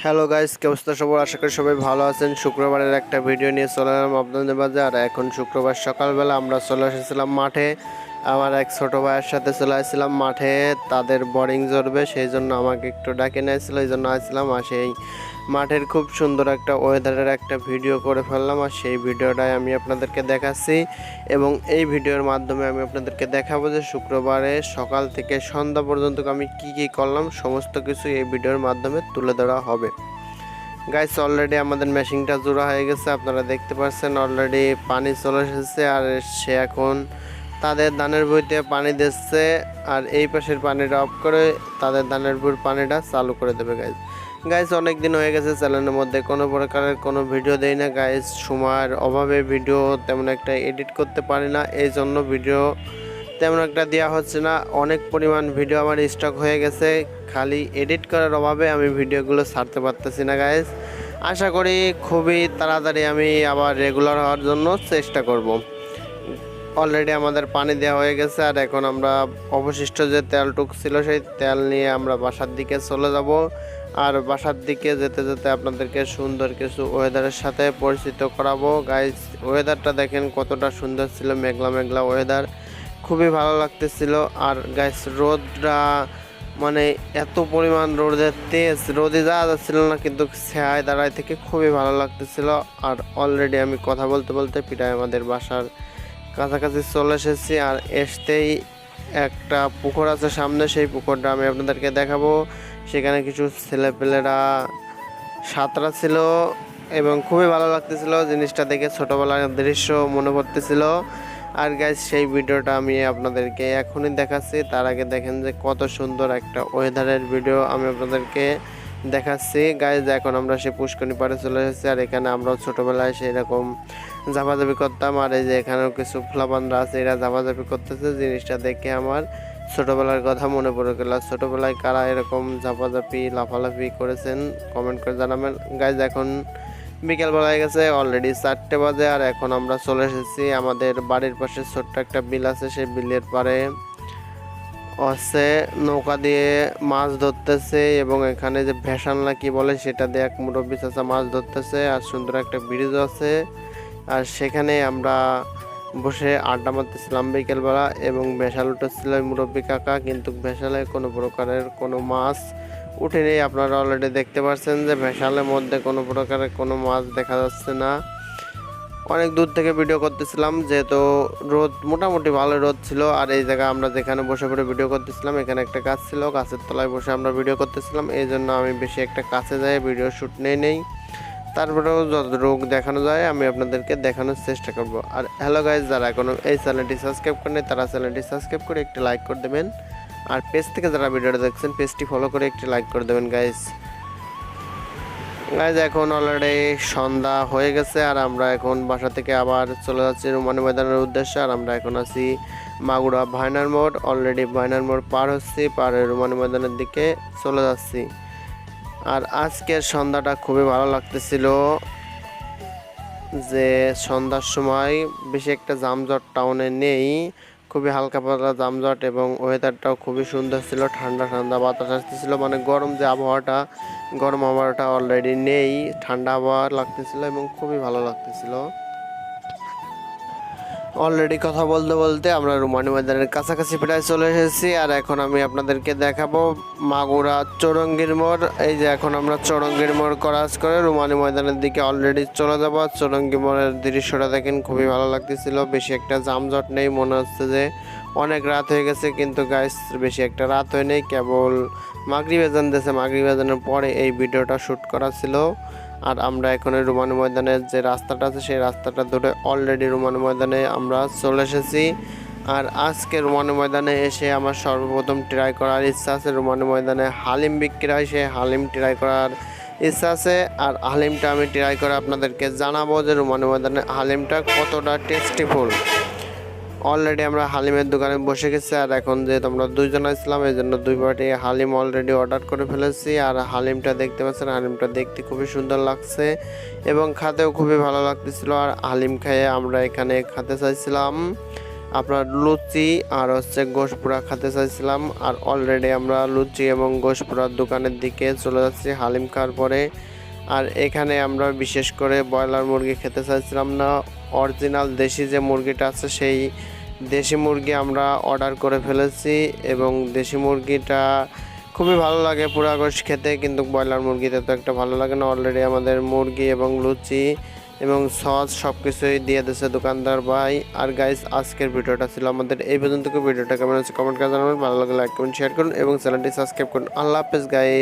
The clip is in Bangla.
হ্যালো গাইস, কি অবস্থা সবার? আশা করি সবাই ভালো আছেন। শুক্রবারের একটা ভিডিও নিয়ে চলে এলাম আপনাদের মাঝে। আর এখন শুক্রবার সকালবেলা আমরা চলে এসেছিলাম মাঠে। আমার এক ছোট ভাইয়ের সাথে চলে আসছিলাম মাঠে। তাদের বোরিং জ্বরবে, সেই জন্য আমাকে একটু ডাকে নিয়েছিল, এই জন্য আসছিলাম। আর সেই মাঠের খুব সুন্দর একটা ওয়েদারের একটা ভিডিও করে ফেললাম, আর সেই ভিডিওটাই আমি আপনাদেরকে দেখাচ্ছি। এবং এই ভিডিওর মাধ্যমে আমি আপনাদেরকে দেখাবো যে শুক্রবারে সকাল থেকে সন্ধ্যা পর্যন্ত আমি কি কি করলাম, সমস্ত কিছু এই ভিডিওর মাধ্যমে তুলে ধরা হবে। গাইস, অলরেডি আমাদের মেশিনটা জোড়া হয়ে গেছে, আপনারা দেখতে পাচ্ছেন। অলরেডি পানি চলে এসেছে, আর সে এখন তাদের ধানের ভুঁইতে পানি দিচ্ছে। আর এই পাশের পানিটা অফ করে তাদের ধানের ভুঁইয়ের পানিটা চালু করে দেবে। গাইস অনেক দিন হয়ে গেছে চ্যানেলের মধ্যে কোনো প্রকারের কোনো ভিডিও দেই না গাইস। সময়ের অভাবে ভিডিও তেমন একটা এডিট করতে পারি না, এই জন্য ভিডিও তেমন একটা দেওয়া হচ্ছে না। অনেক পরিমাণ ভিডিও আমার স্টক হয়ে গেছে, খালি এডিট করার অভাবে আমি ভিডিওগুলো ছাড়তে পারতেছি না গাইস। আশা করি খুবই তাড়াতাড়ি আমি আবার রেগুলার হওয়ার জন্য চেষ্টা করব। অলরেডি আমাদের পানি দেওয়া হয়ে গেছে, আর এখন আমরা অবশিষ্ট যে তেলটুক ছিল সেই তেল নিয়ে আমরা বাসার দিকে চলে যাব। আর বাসার দিকে যেতে যেতে আপনাদেরকে সুন্দর কিছু ওয়েদারের সাথে পরিচিত করাবো গাইস। ওয়েদারটা দেখেন কতটা সুন্দর ছিল, মেঘলা মেঘলা ওয়েদার, খুবই ভালো লাগতেছিল। আর গাইস রোদটা মানে এত পরিমাণ রোদের তেজ, রোদে যাওয়া যাচ্ছিল না, কিন্তু ছায়ায় দাঁড়ায় থেকে খুবই ভালো লাগতেছিল। আর অলরেডি আমি কথা বলতে বলতে প্রায় আমাদের বাসার কাছাকাছি চলে এসেছি। আর আসতেই একটা পুকুর আছে সামনে, সেই পুকুরটা আমি আপনাদেরকে দেখাবো। সেখানে কিছু ছেলেপেলেরা সাঁতরা ছিল এবং খুবই ভালো লাগতেছিল জিনিসটা দেখে, ছোটোবেলার দৃশ্য মনে পড়তেছিল। আর গাইজ সেই ভিডিওটা আমি আপনাদেরকে এখনই দেখাচ্ছি। তার আগে দেখেন যে কত সুন্দর একটা ওয়েদারের ভিডিও আমি আপনাদেরকে দেখাচ্ছি গাইজ। এখন আমরা সেই পুষ্করণী পাড়ে চলে এসেছি, আর এখানে আমরাও ছোটোবেলায় সেই রকম ঝাপাঝাপি করতাম। আর এই যে এখানেও কিছু ফ্লাবানরা আছে, এরা ঝাপাঝাপি করতেছে। জিনিসটা দেখে আমার ছোটোবেলার কথা মনে পড়ে গেল। ছোটোবেলায় কারা এরকম ঝাপাঝাপি লাফালাফি করেছেন কমেন্ট করে জানাবেন গাইজ। এখন বিকেলবেলা হয়ে গেছে, অলরেডি 4টে বাজে। আর এখন আমরা চলে এসেছি আমাদের বাড়ির পাশে ছোট্ট একটা বিল আছে, সেই বিলের পাড়ে হচ্ছে নৌকা দিয়ে মাছ ধরতেছে। এবং এখানে যে ভেসানলা কি বলে সেটা দিয়ে এক মুরব্বী চাচা মাছ ধরতেছে। আর সুন্দর একটা ব্রিজ আছে, আর সেখানে আমরা বসে আড্ডা মারতেছিলাম বিকেলবেলা। এবং ভেসাল উঠেছিল মুরব্বী কাকা, কিন্তু ভেসালে কোনো প্রকারের কোনো মাছ উঠেনি। আপনারা অলরেডি দেখতে পাচ্ছেন যে ভেসালের মধ্যে কোনো প্রকারের কোনো মাছ দেখা যাচ্ছে না। অনেক দূর থেকে ভিডিও করতেছিলাম, যেহেতু রোদ মোটামুটি ভালো রোদ ছিল। আর এই জায়গা আমরা যেখানে বসে পড়ে ভিডিও করতেছিলাম, এখানে একটা গাছ ছিল, গাছের তলায় বসে আমরা ভিডিও করতেছিলাম। এই জন্য আমি বেশি একটা কাছে যাই ভিডিও শ্যুট নেই। তারপরেও যতটুকু দেখানো যায় আমি আপনাদেরকে দেখানোর চেষ্টা করব। আর হ্যালো গাইজ, যারা এখনো এই চ্যানেলটি সাবস্ক্রাইব করেন তারা চ্যানেলটি সাবস্ক্রাইব করে একটি লাইক করে দেবেন। আর পেজ থেকে যারা ভিডিওটা দেখছেন পেজটি ফলো করে একটি লাইক করে দেবেন গাইজ। এখন অলরেডি সন্ধ্যা হয়ে গেছে, আর আমরা এখন বাসা থেকে আবার চলে যাচ্ছি রুমানী ময়দানের উদ্দেশ্যে। আর আমরা এখন আছি মাগুরা ভাইনার মোড়। অলরেডি ভাইনার মোড় পার হচ্ছি, পারে রুমানী ময়দানের দিকে চলে যাচ্ছি। আর আজকের সন্ধ্যাটা খুবই ভালো লাগতেছিল, যে সন্ধ্যার সময় বেশি একটা যানজট টাউনে নেই, খুবই হালকা পাতলা যানজট। এবং ওয়েদারটাও খুবই সুন্দর ছিল, ঠান্ডা ঠান্ডা বাতাস আসতেছিল, মানে গরম যে আবহাওয়াটা, গরম আবহাওয়াটা অলরেডি নেই, ঠান্ডা আবহাওয়া লাগতেছিল এবং খুবই ভালো লাগতেছিল। অলরেডি কথা বলতে বলতে আমরা রুমানী ময়দানের কাছাকাছি প্রায় চলে এসেছি। আর এখন আমি আপনাদেরকে দেখাবো মাগুরা চৌরঙ্গীর মোড়। এই যে এখন আমরা চৌরঙ্গীর মোড় ক্রস করে রুমানী ময়দানের দিকে অলরেডি চলে যাব। চৌরঙ্গী মোড়ের দৃশ্যটা দেখেন খুবই ভালো লাগতেছিল, বেশি একটা যানজট নেই, মনে হচ্ছে যে অনেক রাত হয়ে গেছে, কিন্তু গাইস বেশি একটা রাত হয় নেই, কেবল মাগরিব আজান দিয়েছে, মাগরিব আজানের পরে এই ভিডিওটা শ্যুট করা ছিল। আর আমরা এখন রুমানী ময়দানের যে রাস্তাটা আছে সেই রাস্তাটা ধরে অলরেডি রুমানী ময়দানে আমরা চলে এসেছি। আর আজকে রুমানী ময়দানে এসে আমার সর্বপ্রথম ট্রাই করার ইচ্ছা আছে, রুমানী ময়দানে হালিম বিক্রি হয়, সেই হালিম ট্রাই করার ইচ্ছা আছে। আর হালিমটা আমি ট্রাই করে আপনাদেরকে জানাবো যে রুমানী ময়দানে হালিমটা কতটা টেস্টিফুল। অলরেডি আমরা হালিমের দোকানে বসে গেছি। আর এখন যেহেতু আমরা দুইজন আসলাম, এই জন্য 2 বাটি হালিম অলরেডি অর্ডার করে ফেলেছি। আর হালিমটা দেখতে পাচ্ছেন, হালিমটা দেখতে খুবই সুন্দর লাগছে এবং খেতেও খুবই ভালো লাগতেছিল। আর হালিম খেয়ে আমরা এখানে খেতে চাইছিলাম আপনার লুচি আর হচ্ছে গোশত পোড়া খেতে চাইছিলাম। আর অলরেডি আমরা লুচি এবং গোশত পোড়ার দোকানের দিকে চলে যাচ্ছি হালিম খাওয়ার পরে। আর এখানে আমরা বিশেষ করে ব্রয়লার মুরগি খেতে চাইছিলাম না, অরিজিনাল দেশি যে মুরগিটা আছে সেই দেশি মুরগি আমরা অর্ডার করে ফেলেছি। এবং দেশি মুরগিটা খুবই ভালো লাগে পোড়া গোশত খেতে, কিন্তু ব্রয়লার মুরগিতে তো একটা ভালো লাগে না। অলরেডি আমাদের মুরগি এবং লুচি এবং সস সব কিছুই দিয়ে দিয়েছে দোকানদার ভাই। আর গাইস, আজকের ভিডিওটা ছিল আমাদের এই পর্যন্ত। ভিডিওটা কেমন হচ্ছে কমেন্ট করে জানাবেন, ভালো লাগলে লাইক করুন, শেয়ার করুন এবং চ্যানেলটি সাবস্ক্রাইব করুন। আল্লাহ হাফেজ গাইস।